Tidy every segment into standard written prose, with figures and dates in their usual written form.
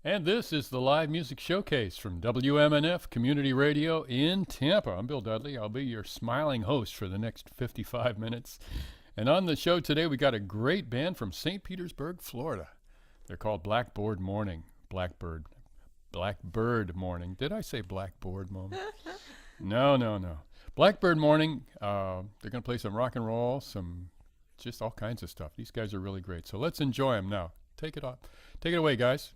And this is the live music showcase from WMNF Community Radio in Tampa. I'm Bill Dudley. I'll be your smiling host for the next 55 minutes. And on the show today, we got a great band from St. Petersburg, Florida. They're called Blackbird Morning. Blackbird Morning. Did I say Blackboard moment? No. Blackbird Morning. They're going to play some rock and roll, some just all kinds of stuff. These guys are really great. So let's enjoy them now. Take it away, guys.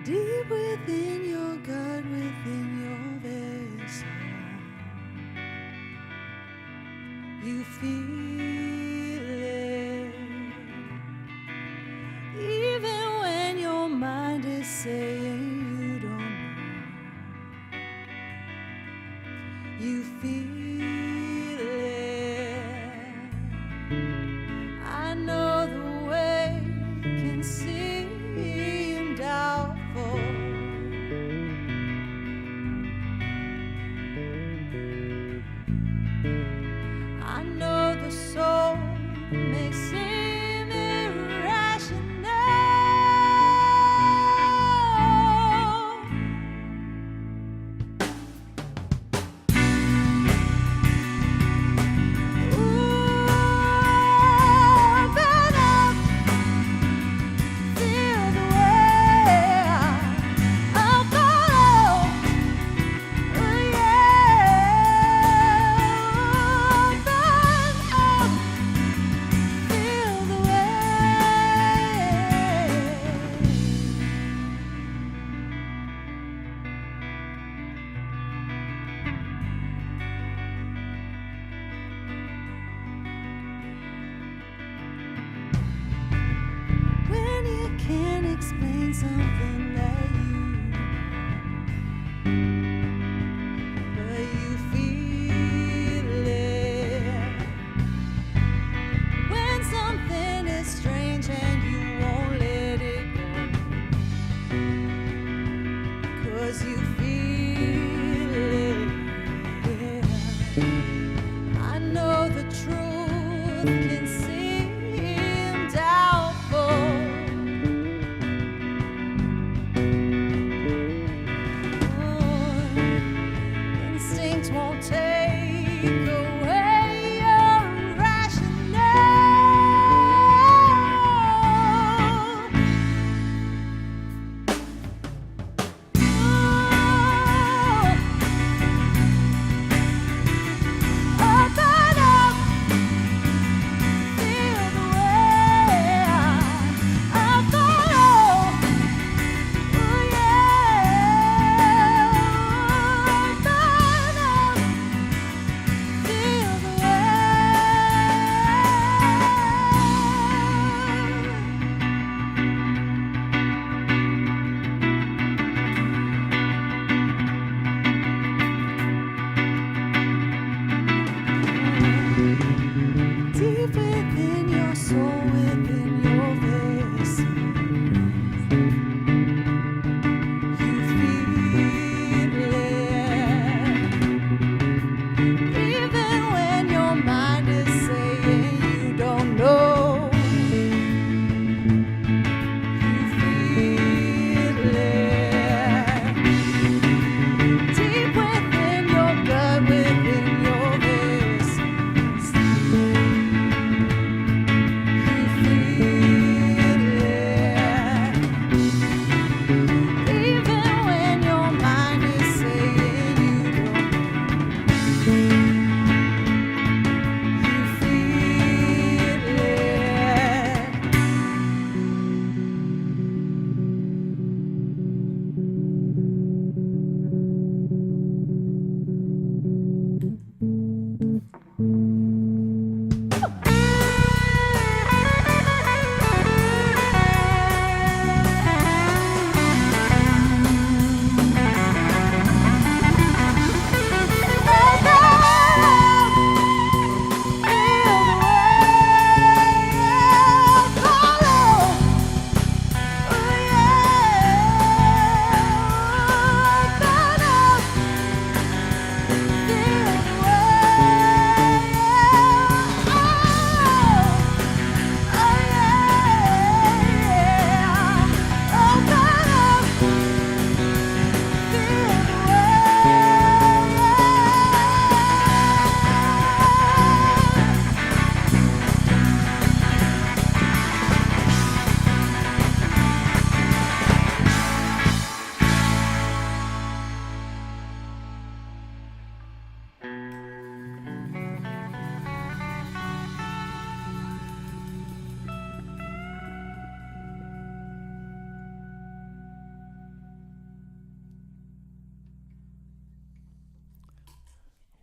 Deep within your gut, within your very soul, you feel it. Even when your mind is saying you don't know, you feel it. I know the way can seem doubtful. I know the soul may seem irrational. Ooh, but I feel the way I follow. Oh yeah, but I feel the way. When you can't explain something that but you feel it. When something is strange and you won't let it go, 'cause you feel it. I know the truth can seem doubtful.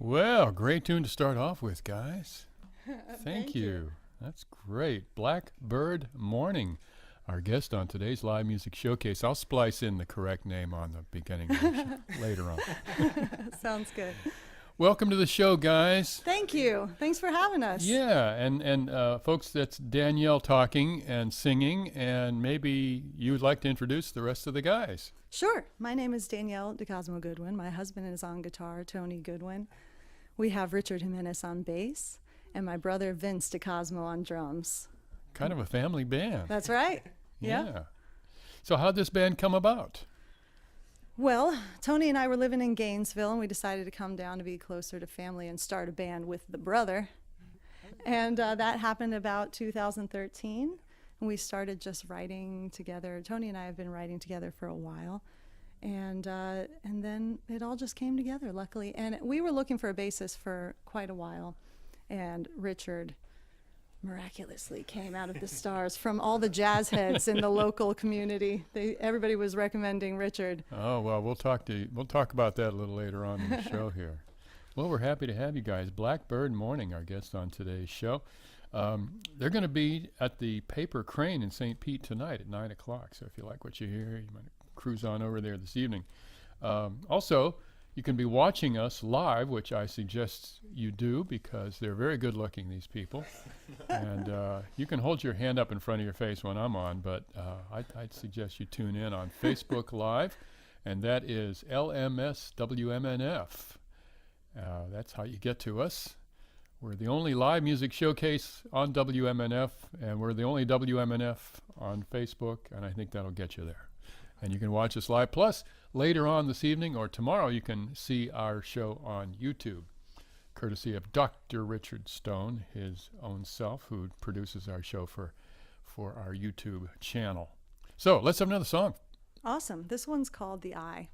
Well, great tune to start off with, guys. Thank you. That's great. Blackbird Morning, our guest on today's live music showcase. I'll splice in the correct name on the beginning of the show later on. Sounds good. Welcome to the show, guys. Thank you. Thanks for having us. Yeah, and folks, that's Danielle talking and singing, and maybe you would like to introduce the rest of the guys. Sure. My name is Danielle DeCosmo Goodwin. My husband is on guitar, Tony Goodwin. We have Richard Jimenez on bass, and my brother Vince DeCosmo on drums. Kind of a family band. That's right. Yeah. So how'd this band come about? Well, Tony and I were living in Gainesville, and we decided to come down to be closer to family and start a band with the brother. And that happened about 2013, and we started just writing together. Tony and I have been writing together for a while, and then it all just came together, luckily. And we were looking for a bassist for quite a while, and Richard miraculously came out of the stars from all the jazz heads in the local community. Everybody was recommending Richard. Oh, well, we'll talk about that a little later on in the show here. Well, we're happy to have you guys. Blackbird Morning, our guest on today's show. They're going to be at the Paper Crane in St. Pete tonight at 9 o'clock. So if you like what you hear, you might cruise on over there this evening. Also, you can be watching us live, which I suggest you do because they're very good looking, these people. And you can hold your hand up in front of your face when I'm on, but I'd suggest you tune in on Facebook Live, and that is LMS WMNF. That's how you get to us. We're the only live music showcase on WMNF, and we're the only WMNF on Facebook, and I think that'll get you there. And you can watch us live. Plus, later on this evening or tomorrow, you can see our show on YouTube, courtesy of Dr. Richard Stone, his own self, who produces our show for our YouTube channel. So let's have another song. Awesome. This one's called The Eye.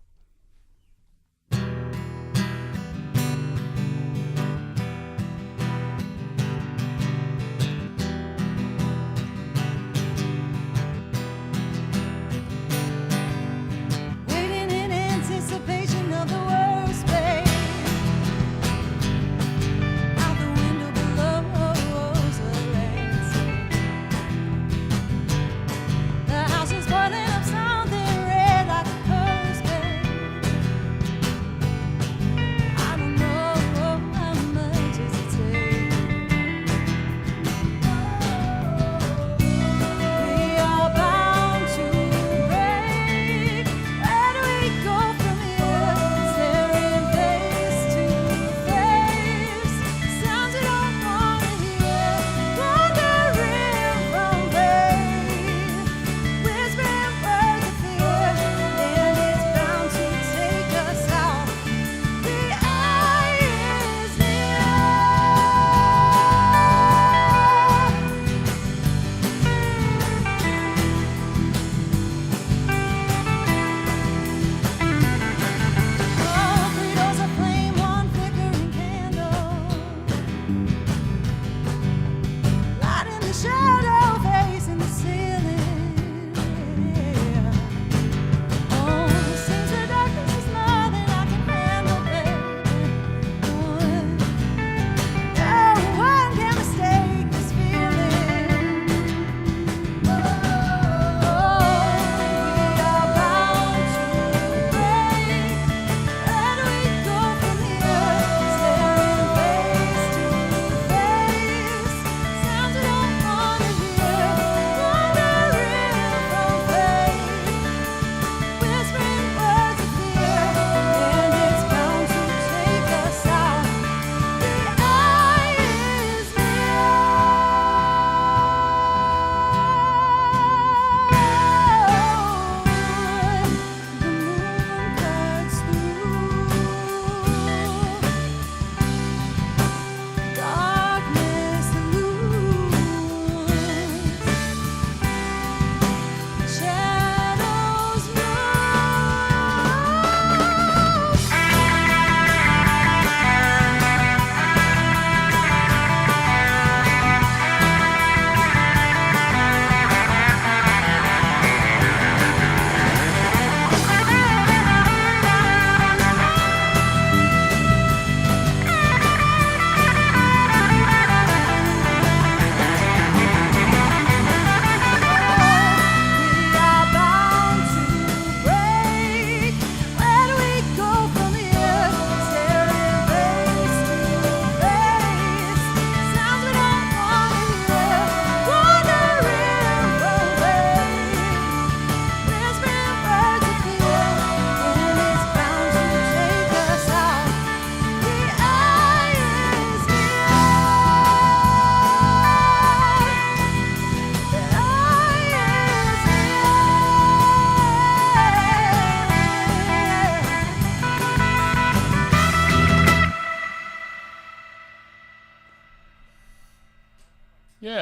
Something red like a postman.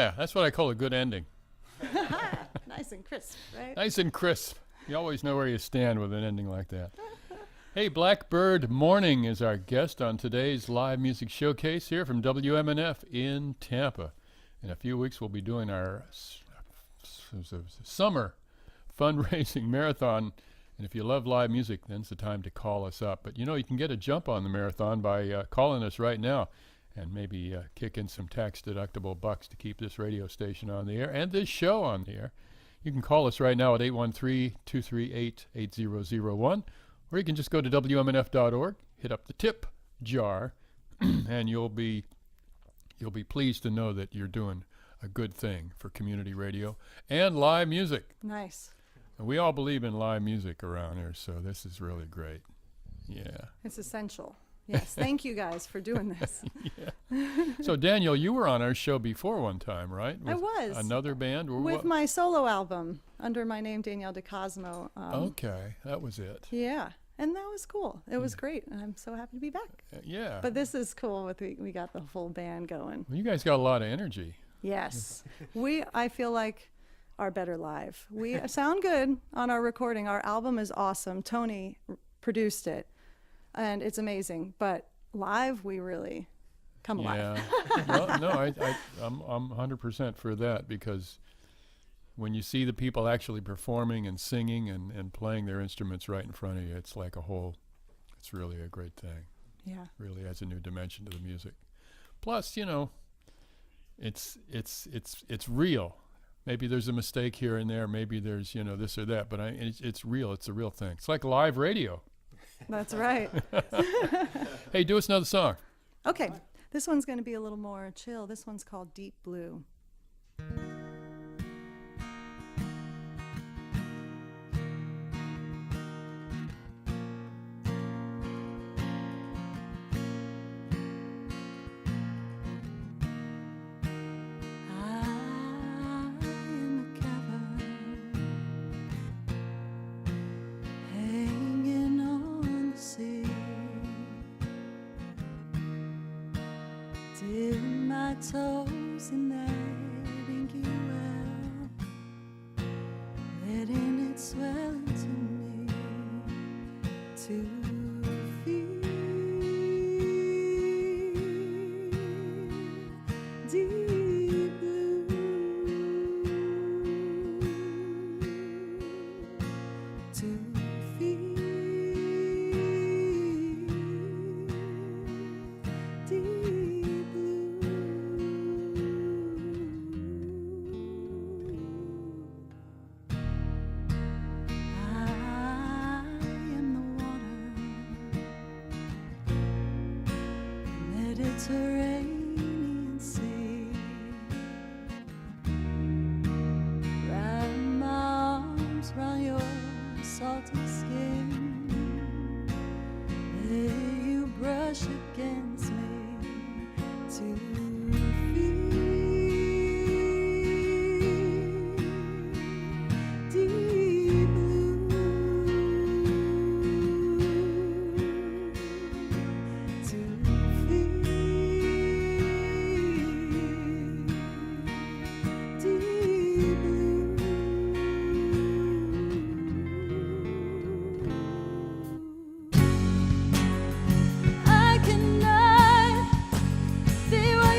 Yeah, that's what I call a good ending. Nice and crisp, right? Nice and crisp. You always know where you stand with an ending like that. Hey, Blackbird Morning is our guest on today's live music showcase here from WMNF in Tampa. In a few weeks, we'll be doing our summer fundraising marathon. And if you love live music, then it's the time to call us up. But you know, you can get a jump on the marathon by calling us right now and maybe kick in some tax-deductible bucks to keep this radio station on the air and this show on the air. You can call us right now at 813-238-8001, or you can just go to WMNF.org, hit up the tip jar, and you'll be pleased to know that you're doing a good thing for community radio and live music. Nice. And we all believe in live music around here, so this is really great. Yeah. It's essential. Yes. Thank you guys for doing this. Yeah. So, Danielle, you were on our show before one time, right? I was. Another band? Or With what? my solo album under my name, Danielle DeCosmo. Okay, that was it. Yeah. And that was cool. It was great. And I'm so happy to be back. Yeah. But this is cool. We got the full band going. Well, you guys got a lot of energy. Yes. I feel like, are better live. We sound good on our recording. Our album is awesome. Tony produced it, and it's amazing. But live, we really come alive. Yeah. Well, no, I'm 100% for that, because when you see the people actually performing and singing and playing their instruments right in front of you, it's like it's really a great thing. Yeah. Really adds a new dimension to the music. Plus, you know, it's real. Maybe there's a mistake here and there. Maybe there's, this or that. But it's real. It's a real thing. It's like live radio. That's right. Hey, do us another song. Okay. This one's going to be a little more chill. This one's called Deep Blue. Toes in that inky well, letting it swell into me to feel deep blue, to feel deep blue. Mediterranean Sea, wrap my arms round your salty skin, let you brush against me to feel deep blue, to I cannot be what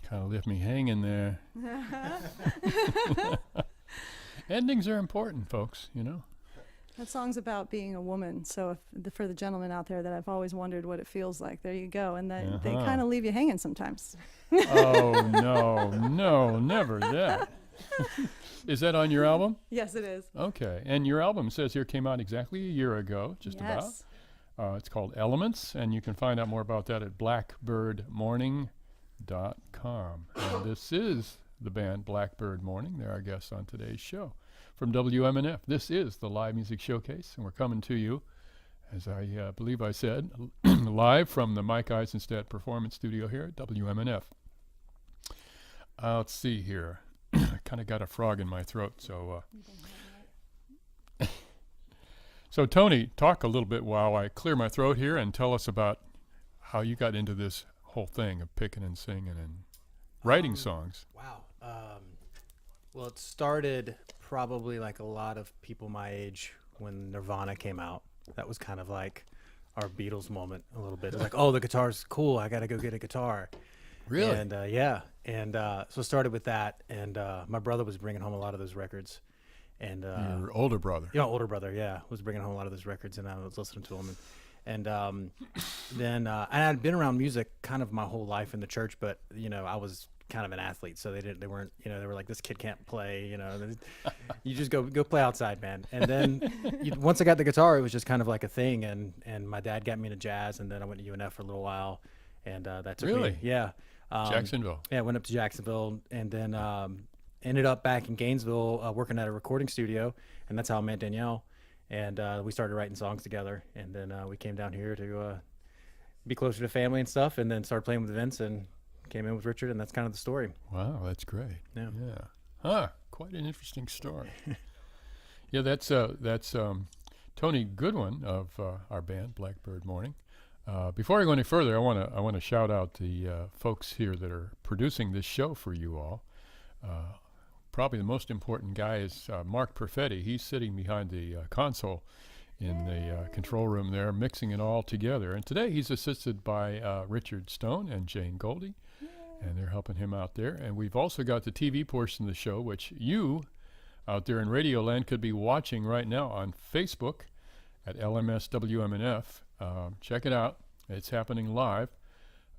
Kind of left me hanging there. Endings are important, folks, you know. That song's about being a woman. So for the gentlemen out there that I've always wondered what it feels like, there you go. And they kind of leave you hanging sometimes. Oh, no, never that. Is that on your album? Yes, it is. Okay. And your album says here came out exactly a year ago, just about. It's called Elements, and you can find out more about that at blackbirdmorning.com. And this is the band Blackbird Morning. They're our guests on today's show. From WMNF, this is the Live Music Showcase, and we're coming to you, as I believe I said, live from the Mike Eisenstadt Performance Studio here at WMNF. Let's see here. I kind of got a frog in my throat, so... So, Tony, talk a little bit while I clear my throat here and tell us about how you got into this whole thing of picking and singing and writing songs. Wow. Well, it started probably like a lot of people my age when Nirvana came out. That was kind of like our Beatles moment a little bit. It was like, oh, the guitar's cool. I got to go get a guitar. Really? And yeah. And so it started with that. And my brother was bringing home a lot of those records. And your older brother. Older brother, yeah, was bringing home a lot of those records, and I was listening to them. And then I'd been around music kind of my whole life in the church, but I was kind of an athlete, so they weren't, they were like, this kid can't play, you just go play outside, man. And then once I got the guitar, it was just kind of like a thing, and my dad got me into jazz, and then I went to UNF for a little while, and that took me, yeah. Jacksonville. Yeah, I went up to Jacksonville, and then ended up back in Gainesville working at a recording studio, and that's how I met Danielle. And we started writing songs together, and then we came down here to be closer to family and stuff, and then started playing with Vince and came in with Richard, and that's kind of the story. Wow, that's great. Yeah. Huh, quite an interesting story. Yeah, that's Tony Goodwin of our band, Blackbird Morning. Before I go any further, I want to shout out the folks here that are producing this show for you all. Probably the most important guy is Mark Perfetti. He's sitting behind the console in the control room there, mixing it all together. And today he's assisted by Richard Stone and Jane Goldie, and they're helping him out there. And we've also got the TV portion of the show, which you out there in Radio Land could be watching right now on Facebook at LMSWMNF. Check it out. It's happening live.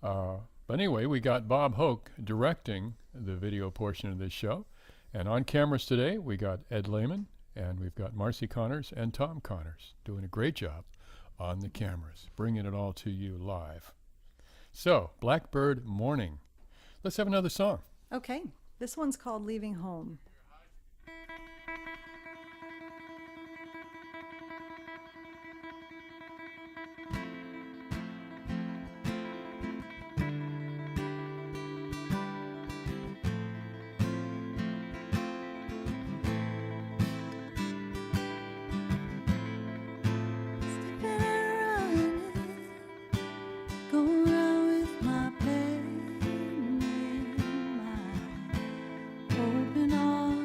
But anyway, we got Bob Hoke directing the video portion of this show. And on cameras today, we got Ed Lehman, and we've got Marcy Connors and Tom Connors doing a great job on the cameras, bringing it all to you live. So, Blackbird Morning. Let's have another song. Okay. This one's called Leaving Home. Open all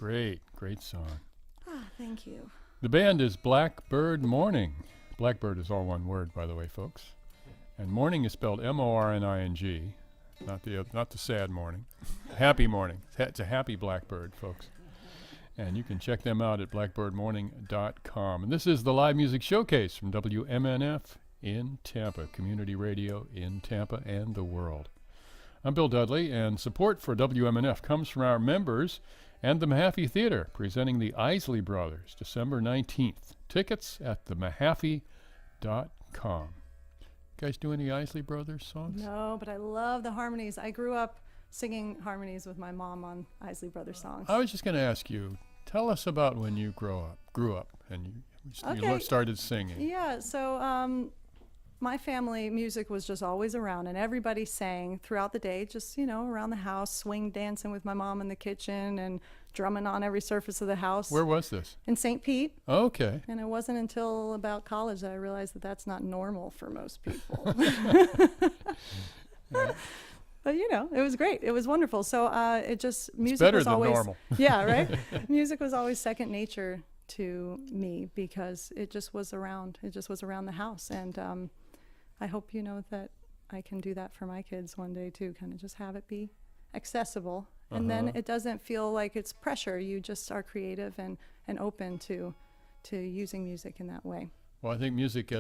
Great song. Ah, thank you. The band is Blackbird Morning. Blackbird is all one word, by the way, folks. And morning is spelled M-O-R-N-I-N-G, not the sad morning. Happy morning. It's a happy Blackbird, folks. And you can check them out at blackbirdmorning.com. And this is the live music showcase from WMNF in Tampa, community radio in Tampa and the world. I'm Bill Dudley, and support for WMNF comes from our members and the Mahaffey Theater, presenting the Isley Brothers, December 19th. Tickets at themahaffey.com. You guys do any Isley Brothers songs? No, but I love the harmonies. I grew up singing harmonies with my mom on Isley Brothers songs. I was just going to ask you, tell us about when you grew up and you started singing. Yeah, so my family, music was just always around, and everybody sang throughout the day, just, around the house, swing dancing with my mom in the kitchen and drumming on every surface of the house. Where was this? In St. Pete. Okay. And it wasn't until about college that I realized that that's not normal for most people. But, it was great. It was wonderful. So music was always normal. Yeah, right? Music was always second nature to me because it just was around. It just was around the house. And I hope that I can do that for my kids one day too, kind of just have it be accessible. And then it doesn't feel like it's pressure. You just are creative and open to using music in that way. Well, I think music,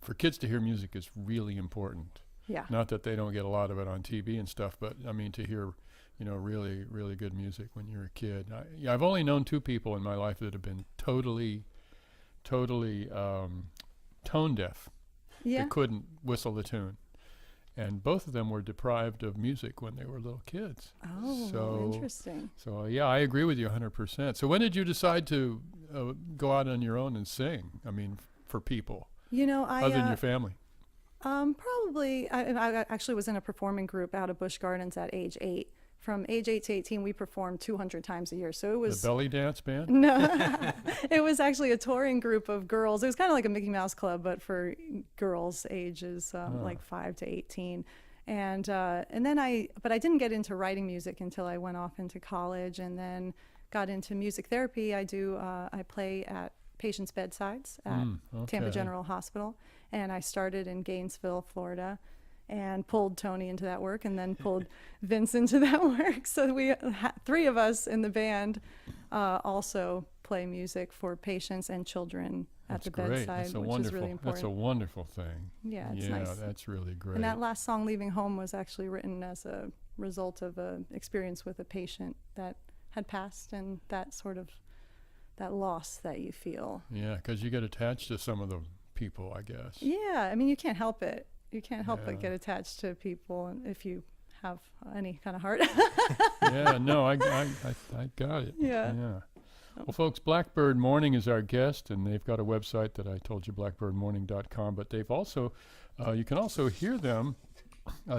for kids to hear music is really important. Yeah. Not that they don't get a lot of it on TV and stuff, but I mean to hear, really, really good music when you're a kid. I've only known two people in my life that have been totally tone deaf. Yeah. They couldn't whistle the tune. And both of them were deprived of music when they were little kids. Oh, interesting. So, yeah, I agree with you 100%. So when did you decide to go out on your own and sing? I mean, for people, other than your family? Probably, I actually was in a performing group out of Busch Gardens at age 8. From age 8 to 18, we performed 200 times a year. So it was... The belly dance band? No, it was actually a touring group of girls. It was kind of like a Mickey Mouse Club, but for girls ages like 5 to 18. And then I didn't get into writing music until I went off into college and then got into music therapy. I play at patients' bedsides at Tampa General Hospital. And I started in Gainesville, Florida, and pulled Tony into that work and then pulled Vincent into that work. So we three of us in the band also play music for patients and children at the bedside, which is really important. That's a wonderful thing. Yeah, it's nice. Yeah, that's really great. And that last song, Leaving Home, was actually written as a result of an experience with a patient that had passed and that loss that you feel. Yeah, because you get attached to some of the people, I guess. Yeah, I mean, you can't help it. You can't help but get attached to people if you have any kind of heart. Yeah, no, I got it. Yeah. Well, folks, Blackbird Morning is our guest, and they've got a website that I told you, blackbirdmorning.com. But they've also, you can also hear them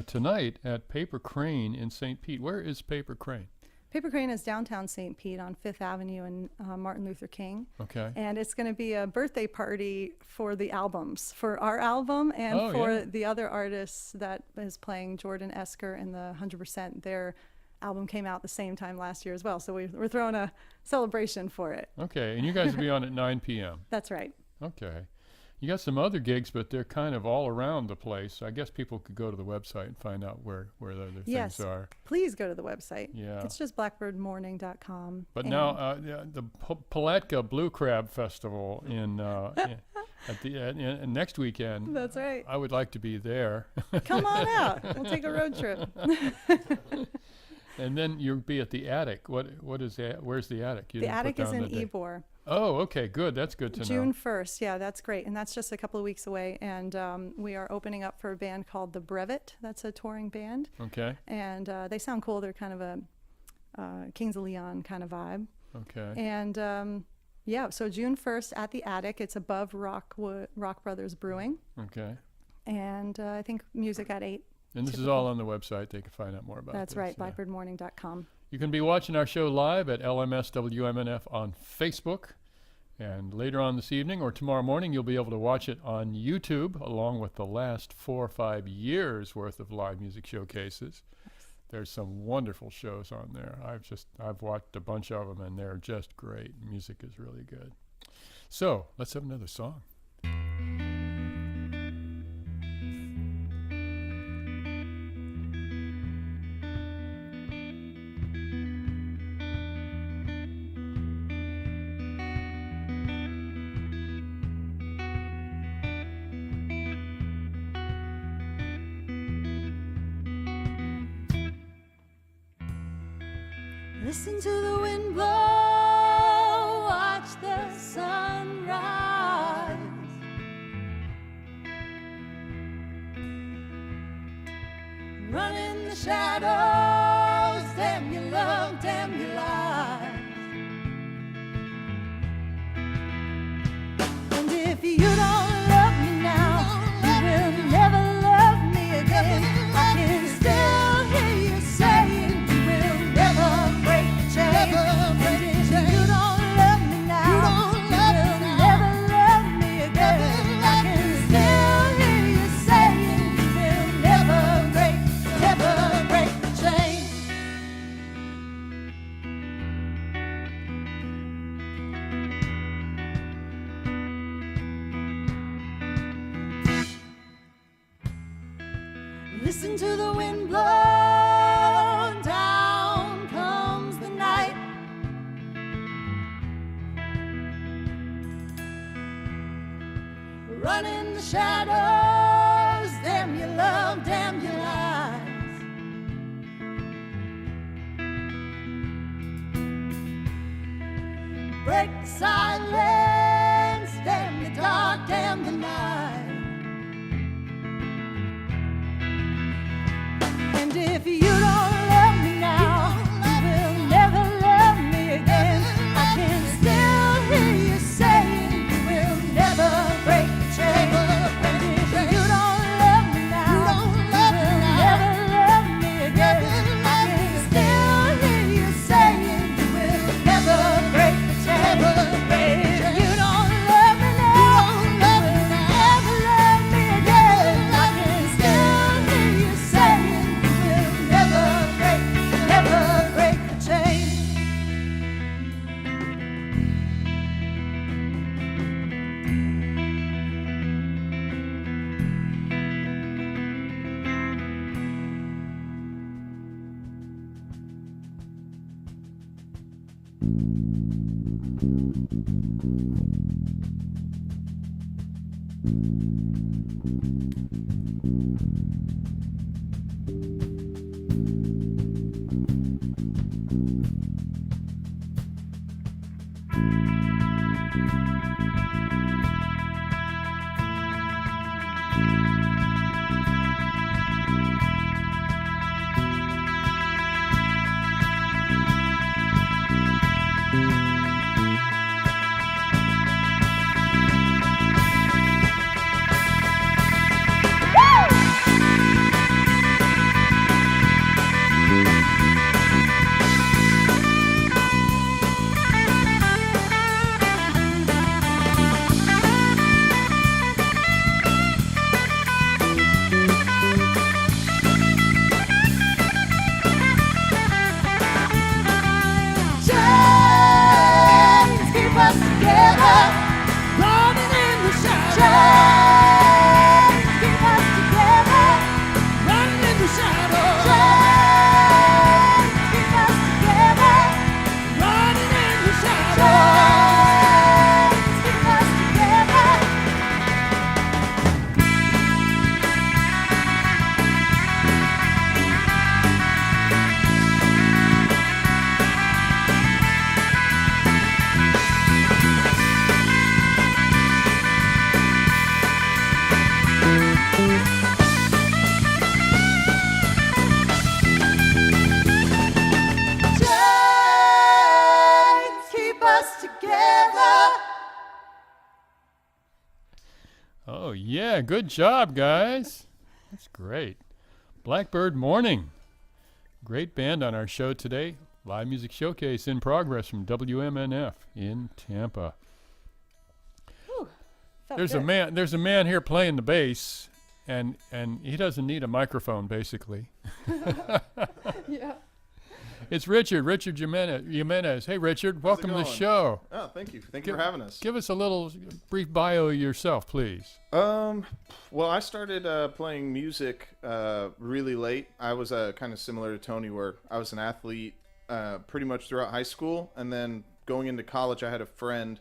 tonight at Paper Crane in St. Pete. Where is Paper Crane? Paper Crane is downtown St. Pete on 5th Avenue and Martin Luther King. Okay. And it's going to be a birthday party for the albums, for our album and the other artists that is playing, Jordan Esker and the 100%. Their album came out the same time last year as well. So we're throwing a celebration for it. Okay. And you guys will be on at 9 p.m. That's right. Okay. You got some other gigs, but they're kind of all around the place. I guess people could go to the website and find out where the other things are. Please go to the website. Yeah. It's just blackbirdmorning.com. But now the Palatka Blue Crab Festival next weekend. That's right. I would like to be there. Come on out. We'll take a road trip. And then you'll be at the Attic. What is that? Where's the Attic? The Attic is in Ybor. Oh, okay, good. That's good to know. June 1st. Yeah, that's great. And that's just a couple of weeks away. And we are opening up for a band called The Brevet. That's a touring band. Okay. And they sound cool. They're kind of a Kings of Leon kind of vibe. Okay. And so June 1st at the Attic. It's above Rock Brothers Brewing. Okay. And I think music at 8. And this is all on the website. They can find out more about That's right, yeah. blackbirdmorning.com. You can be watching our show live at LMS WMNF on Facebook. And later on this evening or tomorrow morning, you'll be able to watch it on YouTube, along with the last 4 or 5 years worth of live music showcases. There's some wonderful shows on there. I've watched a bunch of them, and they're just great. Music is really good. So let's have another song. Listen to the wind blow, watch the sun rise. Run in the shadows, damn your love, damn your lies. And if you don't love me now, you will never love me again. I can still hear you saying you will never break the chain. And if you don't love me now, you will never love me again. I can still hear you saying you will never break the chain. Listen to the wind blow, down comes the night. Run in the shadows, damn your love, damn your lies. Break the silence, damn the dark, damn the night. And if you don't love me now, you will never love me again. I can still hear you saying you will never break the chain. And if you don't love me now, you will never love me again. I can still hear you saying you will never break the chain. If you don't love me now, you will never love me again. I can still hear you saying never break the chain. Oh, yeah. Good job, guys. That's great. Blackbird Morning. Great band on our show today. Live music showcase in progress from WMNF in Tampa. Whew, There's a man here playing the bass, and he doesn't need a microphone, basically. Yeah. It's Richard Jimenez. Hey, Richard, welcome to the going? show. Oh, thank you. Thank you for having us. Give us a little brief bio of yourself, please. Well, I started playing music really late. I was kind of similar to Tony, where I was an athlete pretty much throughout high school, and then going into college, I had a friend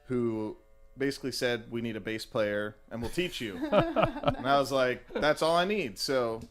who basically said, "We need a bass player, and we'll teach you." And I was like, "That's all I need." So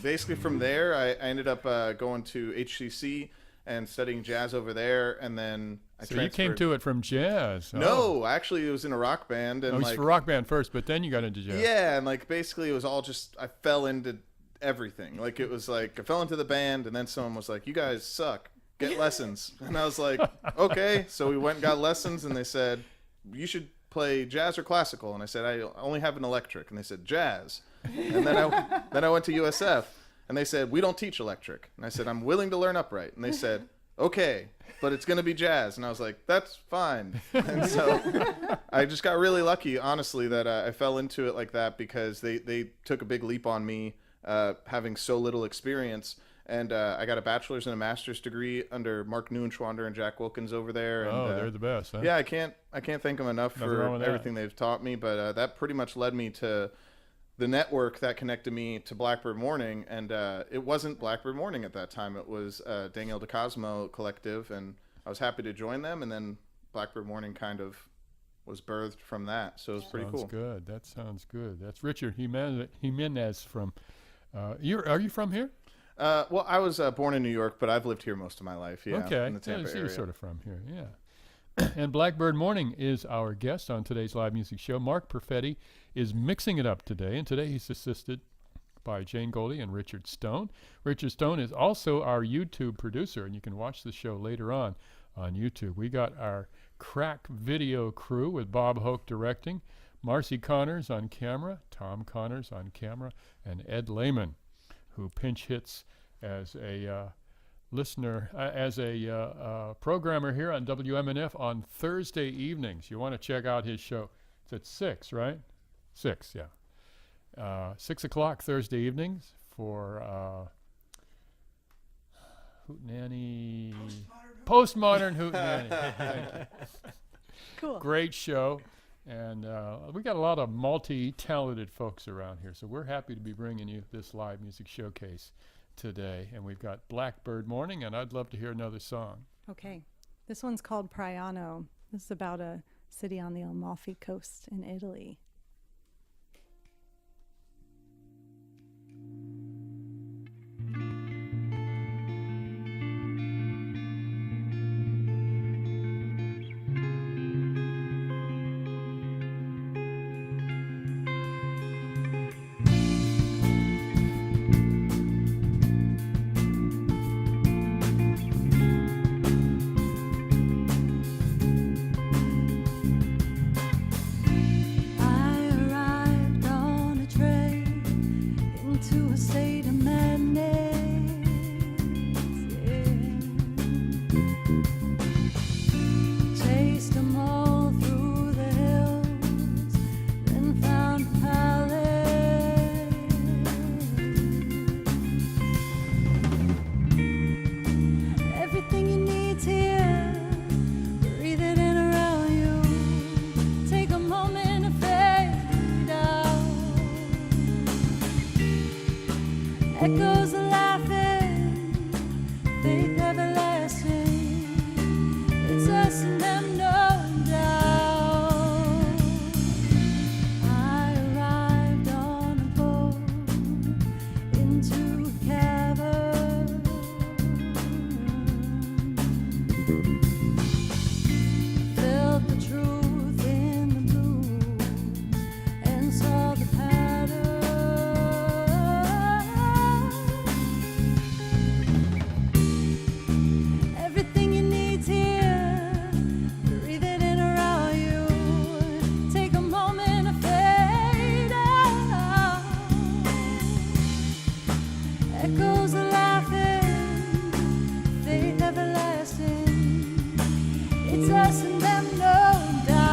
basically, from there, I ended up going to HCC and studying jazz over there, and then I So you came transferred. to it from jazz. Oh. No, actually, it was in a rock band, and Oh, it's like for rock band first, but then you got into jazz. yeah, and like basically it was all just I fell into everything. Like it was like I fell into the band, and then someone was like, "You guys suck. Get lessons." And I was like, "Okay." So we went and got lessons, and they said, "You should play jazz or classical." And I said, "I only have an electric." And they said, "Jazz." And then I went to USF, and they said, "We don't teach electric." And I said, "I'm willing to learn upright." And they said, "Okay, but it's going to be jazz." And I was like, "That's fine." And so I just got really lucky, honestly, that I fell into it like that, because they took a big leap on me having so little experience. And I got a bachelor's and a master's degree under Mark Neuenschwander and Jack Wilkins over there. And, Oh, they're the best, huh? yeah, I can't thank them enough Nothing wrong for with that. everything they've taught me. But that pretty much led me to the network that connected me to Blackbird Morning. And it wasn't Blackbird Morning at that time. It was Danielle DeCosmo Collective, and I was happy to join them. And then Blackbird Morning kind of was birthed from that. So it was pretty Sounds cool. good. That sounds good. That's Richard Jimenez from. Are you from here? Well, I was born in New York, but I've lived here most of my life. Yeah, Okay. in the Tampa Yeah, so you're area. sort of from here, yeah. And Blackbird Morning is our guest on today's live music show. Mark Perfetti is mixing it up today, and today he's assisted by Jane Goldie and Richard Stone. Richard Stone is also our YouTube producer, and you can watch the show later on YouTube. We got our crack video crew with Bob Hoke directing, Marcy Connors on camera, Tom Connors on camera, and Ed Lehman, who pinch hits as a listener, as a programmer here on WMNF on Thursday evenings. You want to check out his show. It's at 6, right? 6, yeah. 6 o'clock Thursday evenings for Hootenanny. Postmodern Hootenanny. Thank you. Cool. Great show. And we got a lot of multi-talented folks around here, so we're happy to be bringing you this live music showcase today. And we've got Blackbird Morning, and I'd love to hear another song. Okay. This one's called Priano. This is about a city on the Amalfi Coast in Italy. I arrived on a train into a state of madness. Yeah. Chased them all through the hills, then found a palace. Everything you need's here. Breathe it in around you. Take a moment to fade out. Echoes are laughing, faith everlasting. It's us and them, no doubt. I arrived on a boat into a cavern. Felt the truth in the blue and saw the pattern. Everything you need's here. Breathe it in around you. Take a moment to fade out. Echoes are laughing, faith everlasting. It's us and them, no doubt.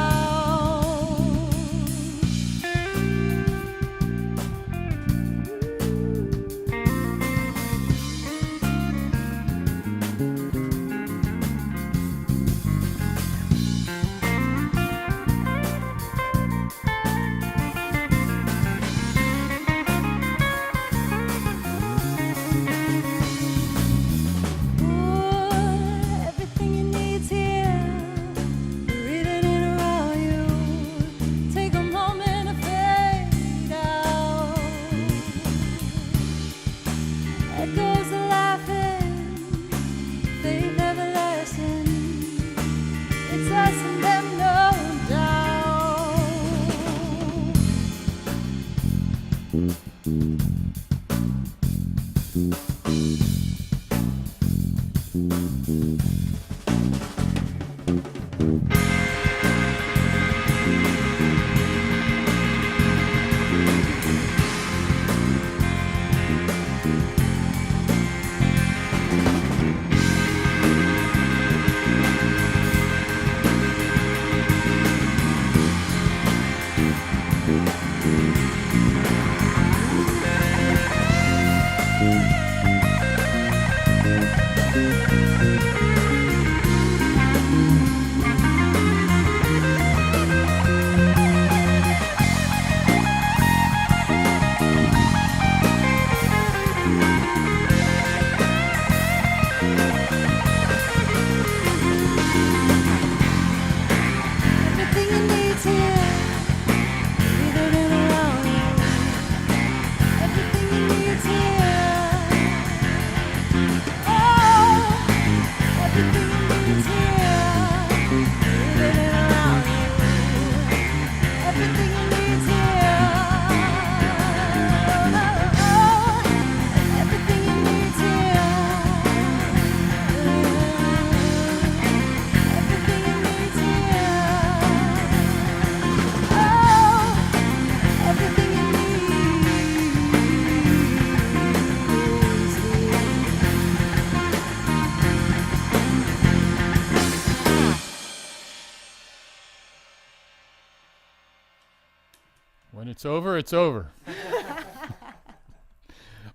When it's over, it's over.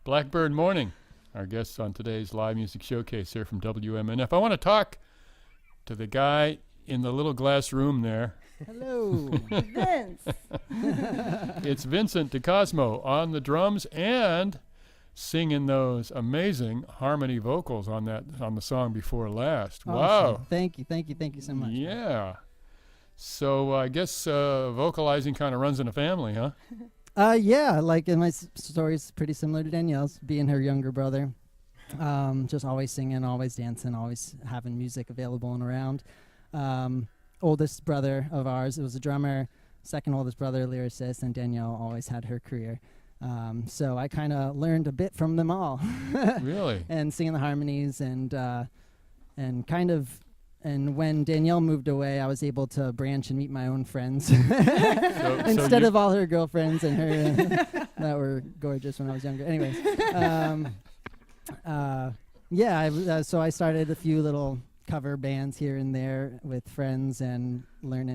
Blackbird Morning, our guests on today's live music showcase here from WMNF. I want to talk to the guy in the little glass room there. Hello. Vince. It's Vincent DeCosmo on the drums and singing those amazing harmony vocals on the song Before Last. Awesome. Wow. Thank you so much. Yeah. So I guess vocalizing kind of runs in a family, huh? Yeah, like my story is pretty similar to Danielle's, being her younger brother. Just always singing, always dancing, always having music available and around. Oldest brother of ours, it was a drummer. Second oldest brother, lyricist, and Danielle always had her career. So I kind of learned a bit from them all. Really? And singing the harmonies and when Danielle moved away, I was able to branch and meet my own friends instead of all her girlfriends and her that were gorgeous when I was younger. Anyways, so I started a few little cover bands here and there with friends and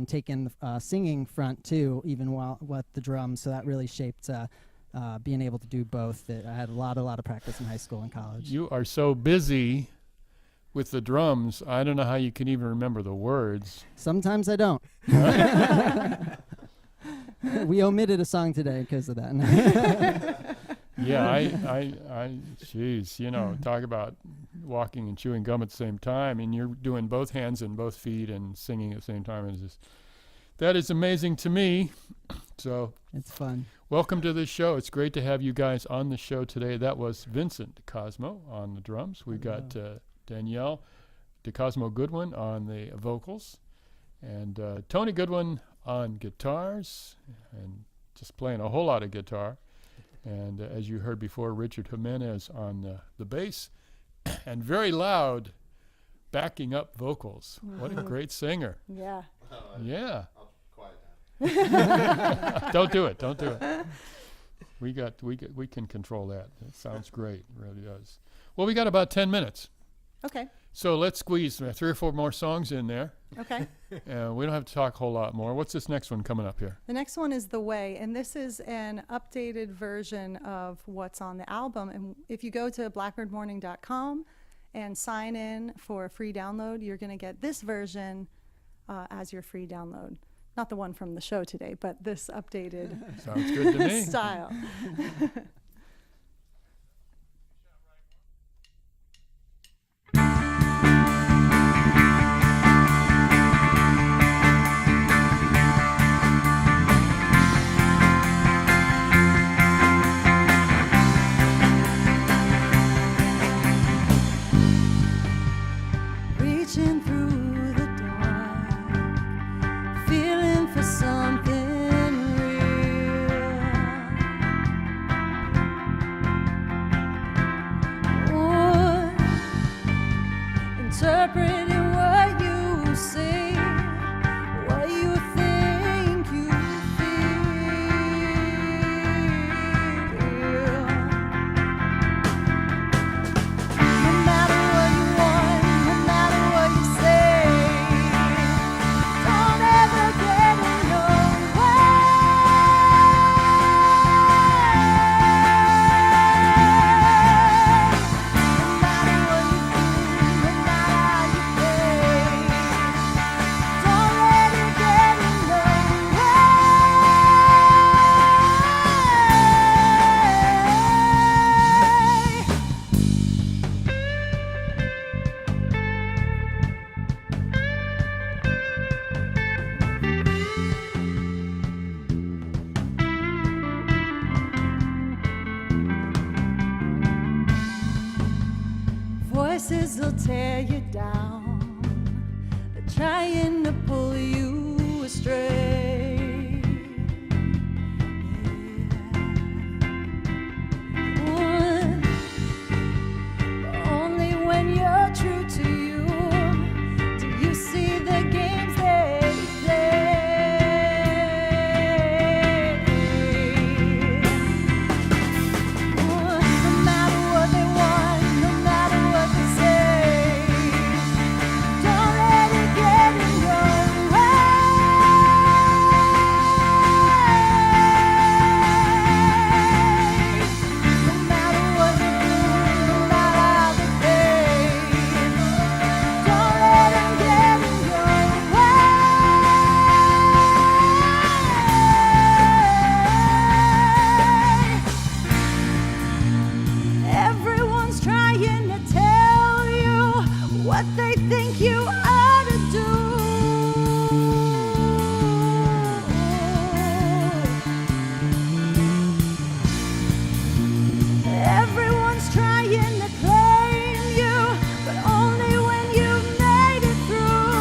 taking singing front too, even while with the drums. So that really shaped being able to do both. I had a lot of practice in high school and college. You are so busy with the drums, I don't know how you can even remember the words. Sometimes I don't. We omitted a song today because of that. Yeah, geez, talk about walking and chewing gum at the same time, and you're doing both hands and both feet and singing at the same time. That is amazing to me. So it's fun. Welcome to the show. It's great to have you guys on the show today. That was Vincent DeCosmo on the drums. We got Danielle DeCosmo Goodwin on the vocals, and Tony Goodwin on guitars, and just playing a whole lot of guitar. And as you heard before, Richard Jimenez on the bass, and very loud backing up vocals. What a great singer. Yeah. Yeah. I'll quiet down. Don't do it. We can control that. It sounds great. It really does. Well, we got about 10 minutes. Okay. So let's squeeze 3 or 4 more songs in there. Okay. We don't have to talk a whole lot more. What's this next one coming up here? The next one is The Way, and this is an updated version of what's on the album. And if you go to blackbirdmorning.com and sign in for a free download, you're going to get this version as your free download. Not the one from the show today, but this updated Sounds good to me. style. Reaching through the dark, feeling for something real. voices will tear you down. They're trying to pull you astray. Yeah. Only when you're true to you do you see the games they play. No matter what they want, no matter what they say, don't let it get in your way. No matter what they do, no matter how they pay, don't let them get in your way. Everyone's trying to tell you what they think you ought to do. Everyone's trying to claim you, but only when you've made it through.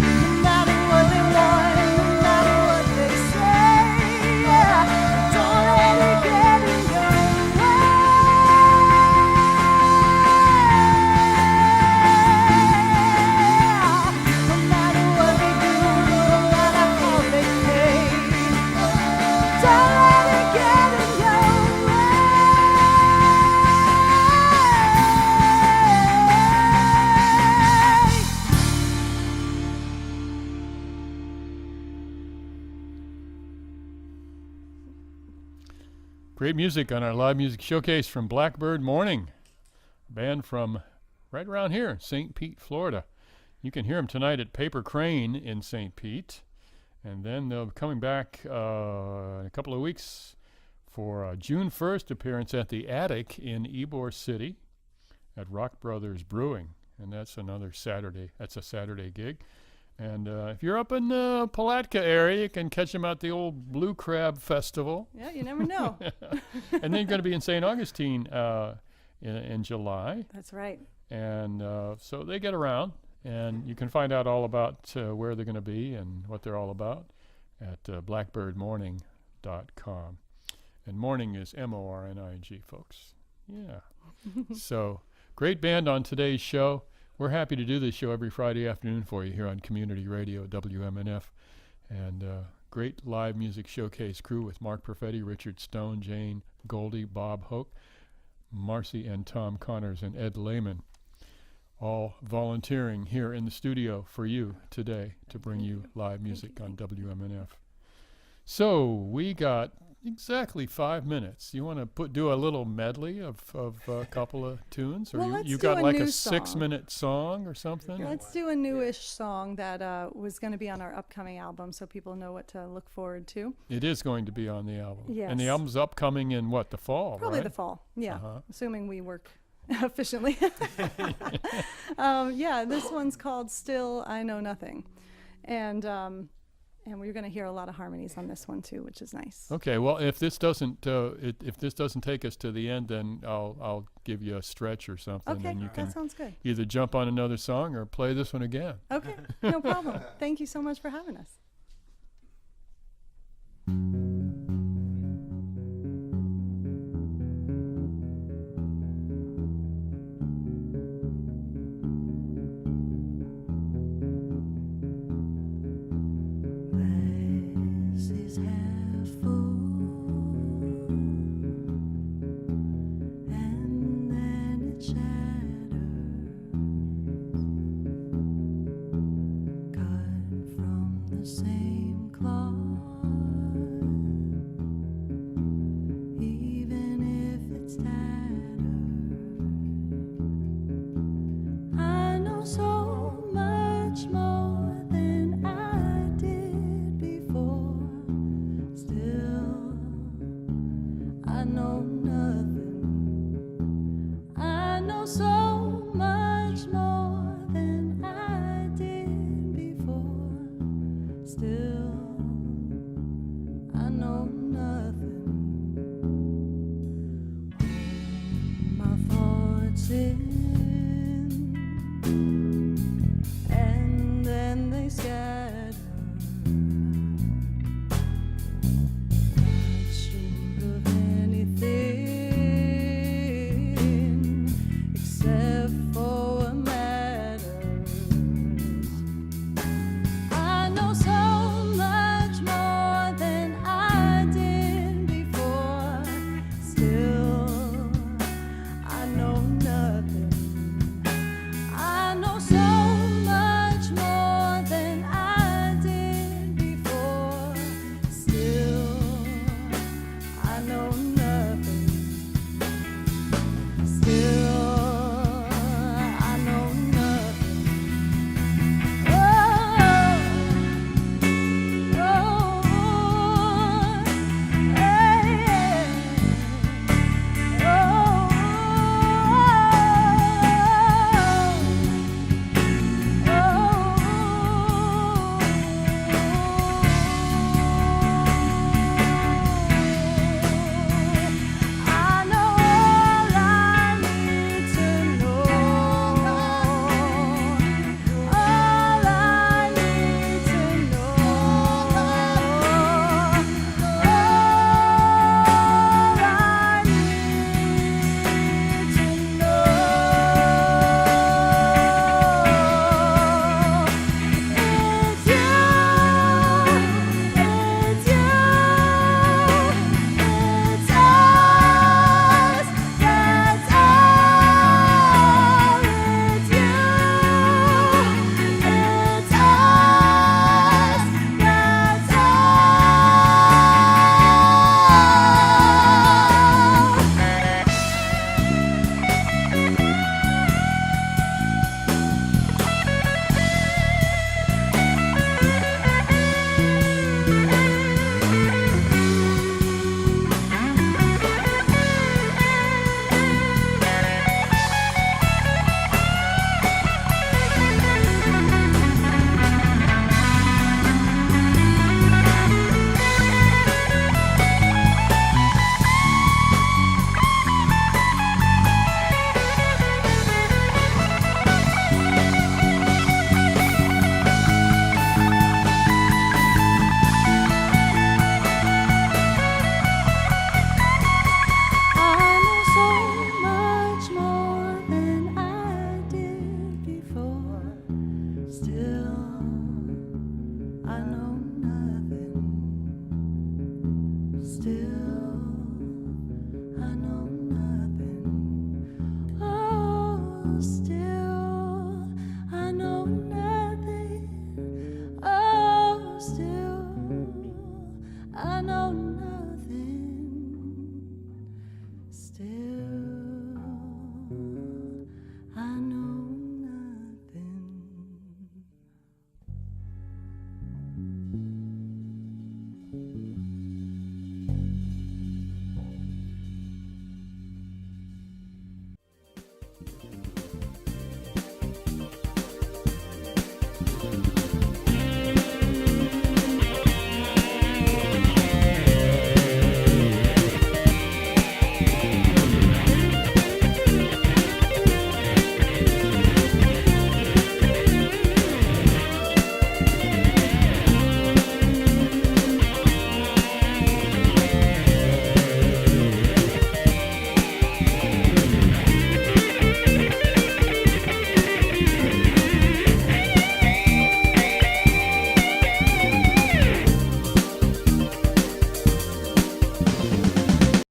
No matter what they want, no matter what they say, yeah, don't let it get in your way. No matter what they do, no matter how they pay, don't let it get in your way. Great music on our live music showcase from Blackbird Morning, a band from right around here, St. Pete, Florida. You can hear them tonight at Paper Crane in St. Pete, and then they'll be coming back in a couple of weeks for a June 1st appearance at the Attic in Ybor City at Rock Brothers Brewing, and that's another Saturday. That's a Saturday gig. And if you're up in the Palatka area, you can catch them at the old Blue Crab Festival. Yeah, you never know. And then you're going to be in St. Augustine in July. That's right. And so they get around, and you can find out all about where they're going to be and what they're all about at blackbirdmorning.com. And morning is MORNING, folks. Yeah. So great band on today's show. We're happy to do this show every Friday afternoon for you here on Community Radio, WMNF. And great live music showcase crew with Mark Perfetti, Richard Stone, Jane Goldie, Bob Hoke, Marcy and Tom Connors, and Ed Lehman, all volunteering here in the studio for you today to bring you live music on WMNF. So we got exactly 5 minutes. You want to do a little medley of a couple of tunes, or Well, you let's got do a like a new song. 6-minute song or something? Let's do a newish song that was going to be on our upcoming album, so people know what to look forward to. It is going to be on the album. And the Yes. album's upcoming in what, the fall, Probably right? the fall, yeah, Uh-huh. assuming we work efficiently. Yeah, this one's called Still I Know Nothing. And we're going to hear a lot of harmonies on this one too, which is nice. Okay, well, if this doesn't take us to the end, then I'll give you a stretch or something, Okay, and you can that sounds good. either jump on another song or play this one again. Okay, no problem. Thank you so much for having us. Glass is half full, and then it shatters, cut from the same cloth. Even if it's tattered, I know so much more than I did before. Still, I know nothing. I know so much more than I still I know nothing. My thoughts in, and then they scatter. Not sure of anything except for what matters. I know so much more than I did before. Still, I know nothing. I know so much more than I did before. Still, I know nothing. Still, I know nothing. Oh, I know all I need to know. All I need to know. All I need to know. It's you. It's you. It's us. That's all. It's you. It's us. That's I know so much more than I did before. Still, I know nothing. Still, I know nothing. Oh, still, I know nothing. Oh, still, I know nothing.